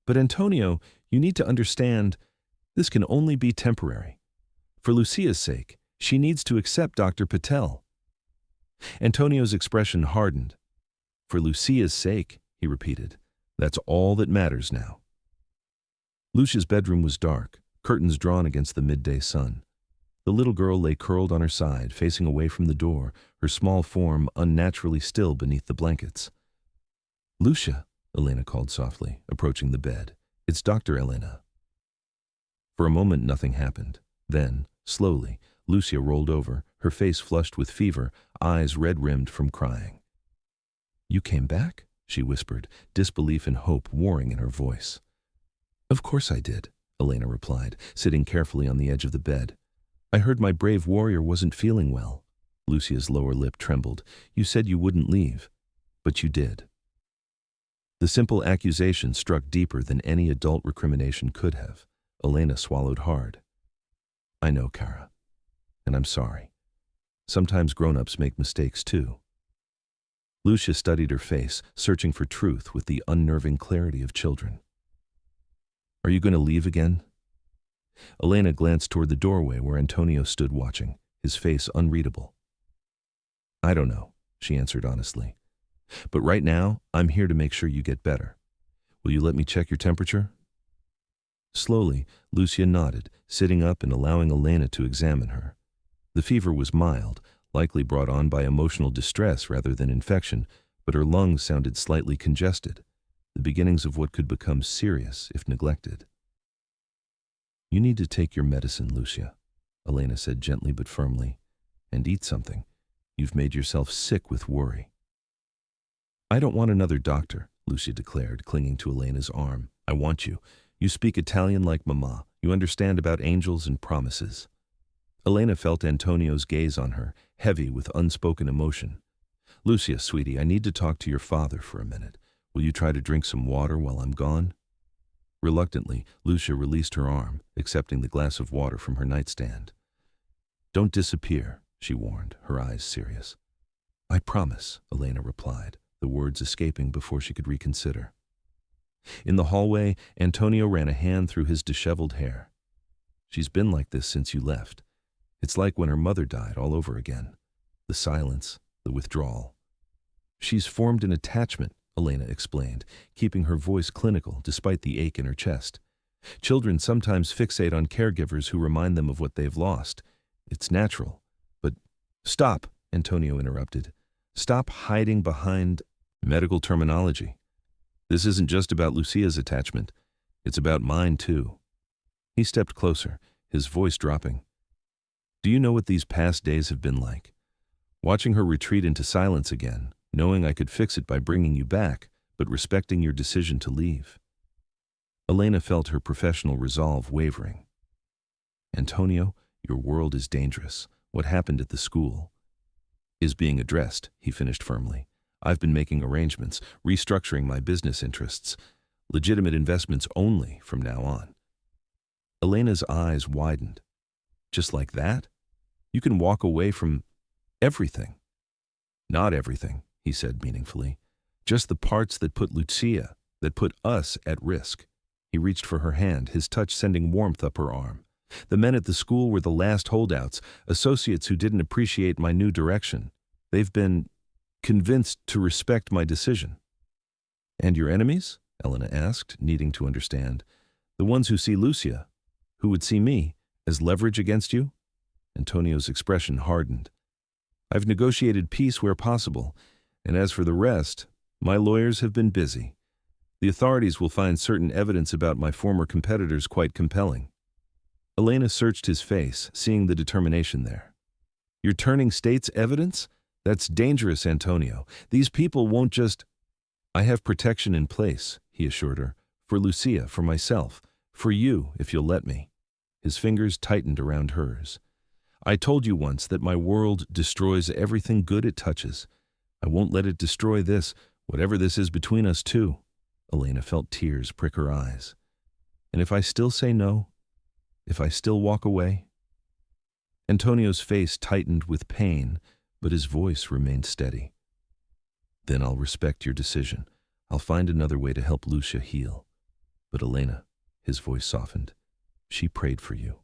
"But Antonio, you need to understand, this can only be temporary. For Lucia's sake, she needs to accept Dr. Patel." Antonio's expression hardened. "For Lucia's sake," he repeated. "That's all that matters now." Lucia's bedroom was dark, curtains drawn against the midday sun. The little girl lay curled on her side, facing away from the door, her small form unnaturally still beneath the blankets. "Lucia," Elena called softly, approaching the bed. "It's Dr. Elena." For a moment nothing happened. Then, slowly, Lucia rolled over, her face flushed with fever, eyes red-rimmed from crying. "You came back?" she whispered, disbelief and hope warring in her voice. "Of course I did," Elena replied, sitting carefully on the edge of the bed. "I heard my brave warrior wasn't feeling well." Lucia's lower lip trembled. "You said you wouldn't leave, but you did." The simple accusation struck deeper than any adult recrimination could have. Elena swallowed hard. "I know, Kara, and I'm sorry. Sometimes grown-ups make mistakes too." Lucia studied her face, searching for truth with the unnerving clarity of children. "Are you going to leave again?" Elena glanced toward the doorway where Antonio stood watching, his face unreadable. "I don't know," she answered honestly. "But right now, I'm here to make sure you get better. Will you let me check your temperature?" Slowly, Lucia nodded, sitting up and allowing Elena to examine her. The fever was mild, likely brought on by emotional distress rather than infection, but her lungs sounded slightly congested, the beginnings of what could become serious if neglected. "You need to take your medicine, Lucia," Elena said gently but firmly, "and eat something. You've made yourself sick with worry." "I don't want another doctor," Lucia declared, clinging to Elena's arm. "I want you. You speak Italian like Mama. You understand about angels and promises." Elena felt Antonio's gaze on her, heavy with unspoken emotion. Lucia, sweetie, I need to talk to your father for a minute. Will you try to drink some water while I'm gone? Reluctantly, Lucia released her arm, accepting the glass of water from her nightstand. Don't disappear, she warned, her eyes serious. I promise, Elena replied, the words escaping before she could reconsider. In the hallway, Antonio ran a hand through his disheveled hair. She's been like this since you left. It's like when her mother died all over again. The silence, the withdrawal. She's formed an attachment, Elena explained, keeping her voice clinical despite the ache in her chest. Children sometimes fixate on caregivers who remind them of what they've lost. It's natural. But stop, Antonio interrupted. Stop hiding behind medical terminology. This isn't just about Lucia's attachment. It's about mine, too. He stepped closer, his voice dropping. Do you know what these past days have been like? Watching her retreat into silence again, knowing I could fix it by bringing you back, but respecting your decision to leave. Elena felt her professional resolve wavering. Antonio, your world is dangerous. What happened at the school is being addressed, he finished firmly. I've been making arrangements, restructuring my business interests. Legitimate investments only from now on. Elena's eyes widened. Just like that? You can walk away from everything. Not everything, he said meaningfully. Just the parts that put Lucia, that put us at risk. He reached for her hand, his touch sending warmth up her arm. The men at the school were the last holdouts, associates who didn't appreciate my new direction. They've been convinced to respect my decision. And your enemies? Elena asked, needing to understand. The ones who see Lucia, who would see me, as leverage against you? Antonio's expression hardened. I've negotiated peace where possible, and as for the rest, my lawyers have been busy. The authorities will find certain evidence about my former competitors quite compelling. Elena searched his face, seeing the determination there. You're turning state's evidence? That's dangerous, Antonio. These people won't just... I have protection in place, he assured her. For Lucia, for myself, for you, if you'll let me. His fingers tightened around hers. I told you once that my world destroys everything good it touches. I won't let it destroy this, whatever this is between us too. Elena felt tears prick her eyes. And if I still say no, if I still walk away? Antonio's face tightened with pain, but his voice remained steady. Then I'll respect your decision. I'll find another way to help Lucia heal. But Elena, his voice softened, she prayed for you.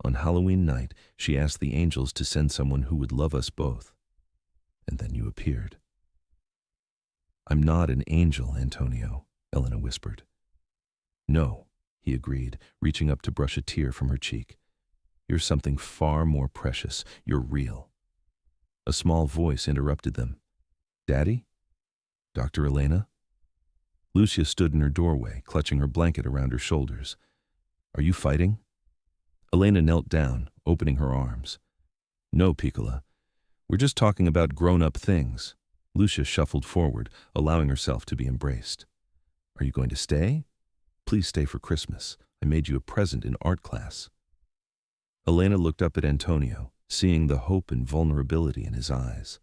On Halloween night, she asked the angels to send someone who would love us both. And then you appeared. I'm not an angel, Antonio, Elena whispered. No, he agreed, reaching up to brush a tear from her cheek. You're something far more precious. You're real. A small voice interrupted them. Daddy? Dr. Elena? Lucia stood in her doorway, clutching her blanket around her shoulders. Are you fighting? Elena knelt down, opening her arms. No, Piccola. We're just talking about grown-up things. Lucia shuffled forward, allowing herself to be embraced. Are you going to stay? Please stay for Christmas. I made you a present in art class. Elena looked up at Antonio, seeing the hope and vulnerability in his eyes.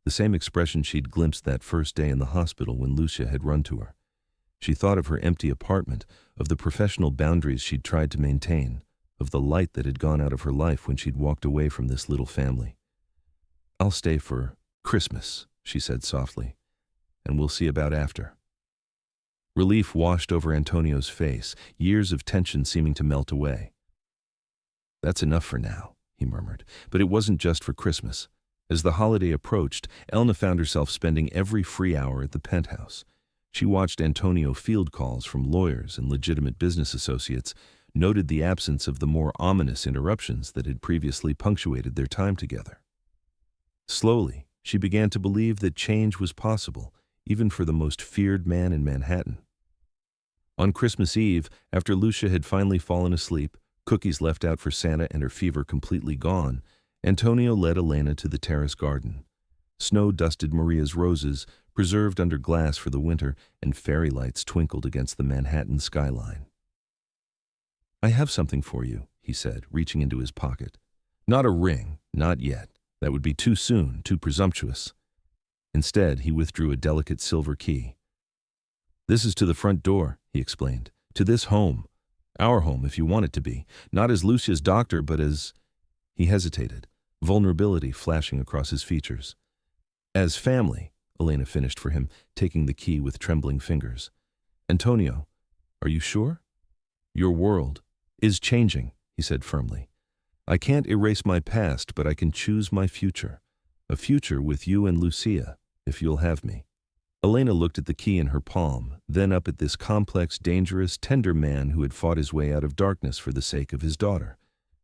The same expression she'd glimpsed that first day in the hospital when Lucia had run to her. She thought of her empty apartment, of the professional boundaries she'd tried to maintain, of the light that had gone out of her life when she'd walked away from this little family. I'll stay for Christmas, she said softly, and we'll see about after. Relief washed over Antonio's face, years of tension seeming to melt away. That's enough for now, he murmured, but it wasn't just for Christmas. As the holiday approached, Elena found herself spending every free hour at the penthouse. She watched Antonio field calls from lawyers and legitimate business associates, noted the absence of the more ominous interruptions that had previously punctuated their time together. Slowly, she began to believe that change was possible, even for the most feared man in Manhattan. On Christmas Eve, after Lucia had finally fallen asleep, cookies left out for Santa and her fever completely gone, Antonio led Elena to the terrace garden. Snow dusted Maria's roses, preserved under glass for the winter, and fairy lights twinkled against the Manhattan skyline. I have something for you, he said, reaching into his pocket. Not a ring, not yet. That would be too soon, too presumptuous. Instead, he withdrew a delicate silver key. "This is to the front door," he explained. "To this home. Our home, if you want it to be. Not as Lucia's doctor, but as—" He hesitated, vulnerability flashing across his features. "As family," Elena finished for him, taking the key with trembling fingers. "Antonio, are you sure? Your world is changing," he said firmly. "I can't erase my past, but I can choose my future. A future with you and Lucia, if you'll have me." Elena looked at the key in her palm, then up at this complex, dangerous, tender man who had fought his way out of darkness for the sake of his daughter,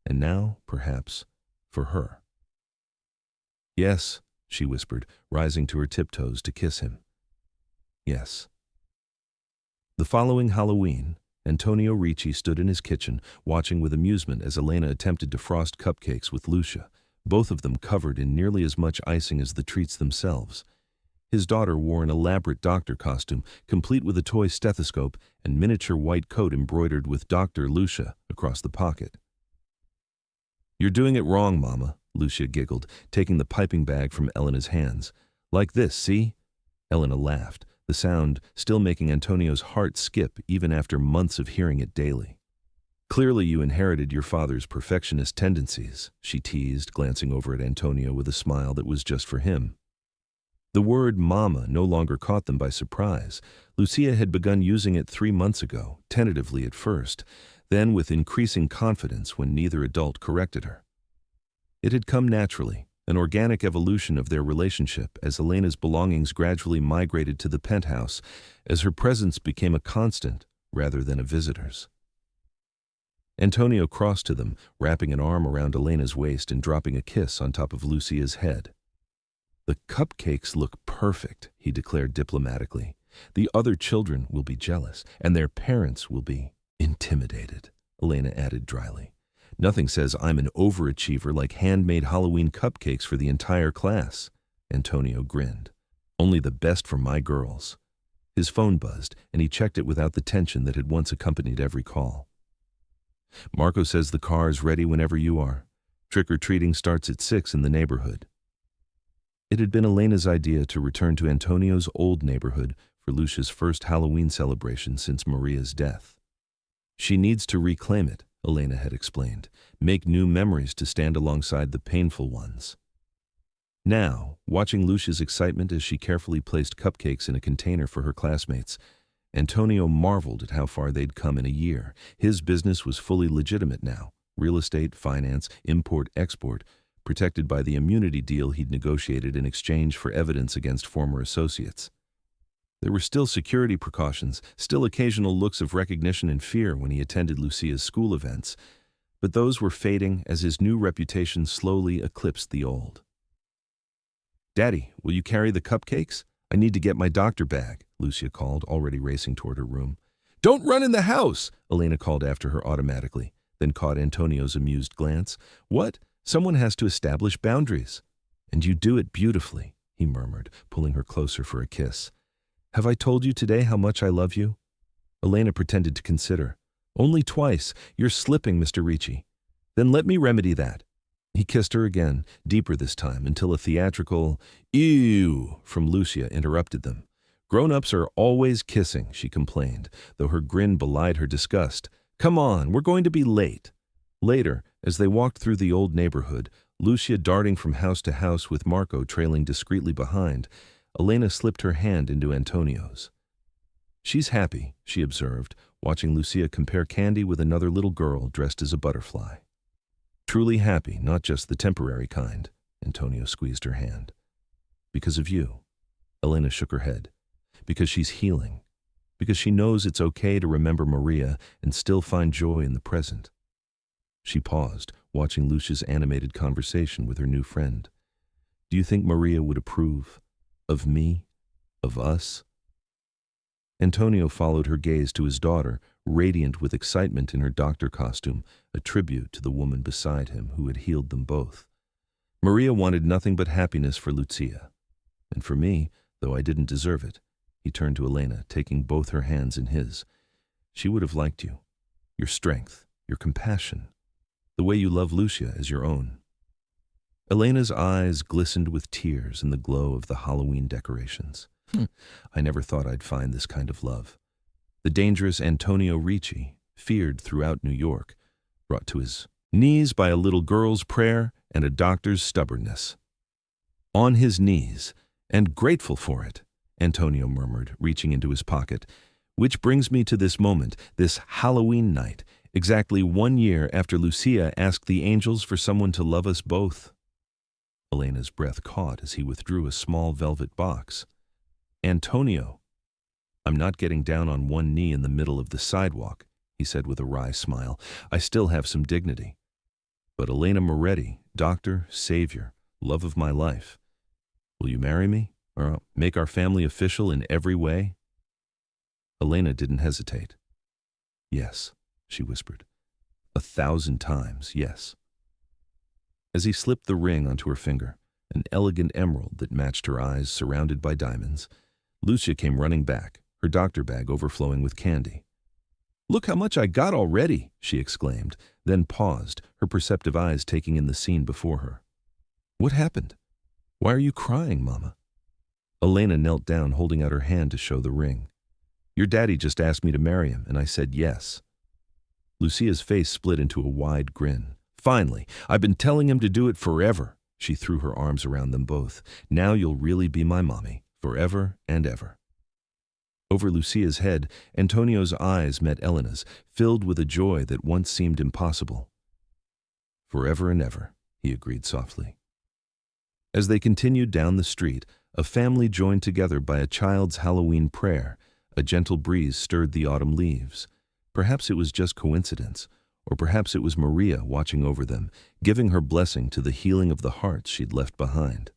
and now, perhaps, for her. "Yes," she whispered, rising to her tiptoes to kiss him. "Yes." The following Halloween, Antonio Ricci stood in his kitchen, watching with amusement as Elena attempted to frost cupcakes with Lucia, both of them covered in nearly as much icing as the treats themselves. His daughter wore an elaborate doctor costume, complete with a toy stethoscope and miniature white coat embroidered with Dr. Lucia across the pocket. "You're doing it wrong, Mama," Lucia giggled, taking the piping bag from Elena's hands. "Like this, see?" Elena laughed, the sound still making Antonio's heart skip even after months of hearing it daily. "Clearly you inherited your father's perfectionist tendencies," she teased, glancing over at Antonio with a smile that was just for him. The word "mama" no longer caught them by surprise. Lucia had begun using it 3 months ago, tentatively at first, then with increasing confidence when neither adult corrected her. It had come naturally, an organic evolution of their relationship as Elena's belongings gradually migrated to the penthouse, as her presence became a constant rather than a visitor's. Antonio crossed to them, wrapping an arm around Elena's waist and dropping a kiss on top of Lucia's head. "The cupcakes look perfect," he declared diplomatically. "The other children will be jealous, and their parents will be intimidated," Elena added dryly. "Nothing says I'm an overachiever like handmade Halloween cupcakes for the entire class." Antonio grinned. "Only the best for my girls." His phone buzzed, and he checked it without the tension that had once accompanied every call. "Marco says the car is ready whenever you are. Trick-or-treating starts at 6 in the neighborhood." It had been Elena's idea to return to Antonio's old neighborhood for Lucia's first Halloween celebration since Maria's death. "She needs to reclaim it," Elena had explained, "make new memories to stand alongside the painful ones." Now, watching Lucia's excitement as she carefully placed cupcakes in a container for her classmates, Antonio marveled at how far they'd come in a year. His business was fully legitimate now: real estate, finance, import-export, protected by the immunity deal he'd negotiated in exchange for evidence against former associates. There were still security precautions, still occasional looks of recognition and fear when he attended Lucia's school events, but those were fading as his new reputation slowly eclipsed the old. "Daddy, will you carry the cupcakes? I need to get my doctor bag," Lucia called, already racing toward her room. "Don't run in the house!" Elena called after her automatically, then caught Antonio's amused glance. "What? Someone has to establish boundaries." "And you do it beautifully," he murmured, pulling her closer for a kiss. "Have I told you today how much I love you?" Elena pretended to consider. "Only twice. You're slipping, Mr. Ricci." "Then let me remedy that." He kissed her again, deeper this time, until a theatrical "ew" from Lucia interrupted them. "Grown-ups are always kissing," she complained, though her grin belied her disgust. "Come on, we're going to be late." Later, as they walked through the old neighborhood, Lucia darting from house to house with Marco trailing discreetly behind, Elena slipped her hand into Antonio's. "She's happy," she observed, watching Lucia compare candy with another little girl dressed as a butterfly. "Truly happy, not just the temporary kind." Antonio squeezed her hand. "Because of you." Elena shook her head. "Because she's healing. Because she knows it's okay to remember Maria and still find joy in the present." She paused, watching Lucia's animated conversation with her new friend. "Do you think Maria would approve? Of me? Of us?" Antonio followed her gaze to his daughter, radiant with excitement in her doctor costume, a tribute to the woman beside him who had healed them both. "Maria wanted nothing but happiness for Lucia. And for me, though I didn't deserve it." He turned to Elena, taking both her hands in his. "She would have liked you. Your strength, your compassion, the way you love Lucia as your own." Elena's eyes glistened with tears in the glow of the Halloween decorations. I never thought I'd find this kind of love. The dangerous Antonio Ricci, feared throughout New York, brought to his knees by a little girl's prayer and a doctor's stubbornness. On his knees, and grateful for it, Antonio murmured, reaching into his pocket. Which brings me to this moment, this Halloween night, exactly 1 year after Lucia asked the angels for someone to love us both. Elena's breath caught as he withdrew a small velvet box. Antonio, I'm not getting down on one knee in the middle of the sidewalk, he said with a wry smile. I still have some dignity. But Elena Moretti, doctor, savior, love of my life, will you marry me, or make our family official in every way? Elena didn't hesitate. Yes, she whispered. 1,000 times, yes. As he slipped the ring onto her finger, an elegant emerald that matched her eyes surrounded by diamonds, Lucia came running back, her doctor bag overflowing with candy. Look how much I got already, she exclaimed, then paused, her perceptive eyes taking in the scene before her. What happened? Why are you crying, Mama? Elena knelt down, holding out her hand to show the ring. Your daddy just asked me to marry him, and I said yes. Lucia's face split into a wide grin. Finally, I've been telling him to do it forever. She threw her arms around them both. Now you'll really be my mommy, forever and ever. Over Lucia's head, Antonio's eyes met Elena's, filled with a joy that once seemed impossible. Forever and ever, he agreed softly. As they continued down the street, a family joined together by a child's Halloween prayer. A gentle breeze stirred the autumn leaves. Perhaps it was just coincidence, or perhaps it was Maria watching over them, giving her blessing to the healing of the hearts she'd left behind.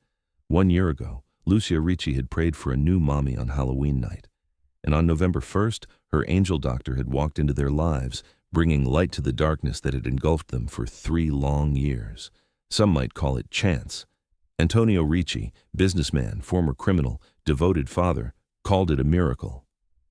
1 year ago, Lucia Ricci had prayed for a new mommy on Halloween night. And on November 1st, her angel doctor had walked into their lives, bringing light to the darkness that had engulfed them for 3 long years. Some might call it chance. Antonio Ricci, businessman, former criminal, devoted father, called it a miracle.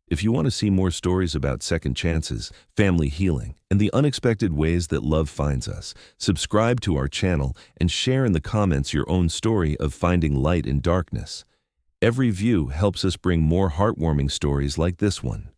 If you want to see more stories about second chances, family healing, and the unexpected ways that love finds us, subscribe to our channel and share in the comments your own story of finding light in darkness. Every view helps us bring more heartwarming stories like this one.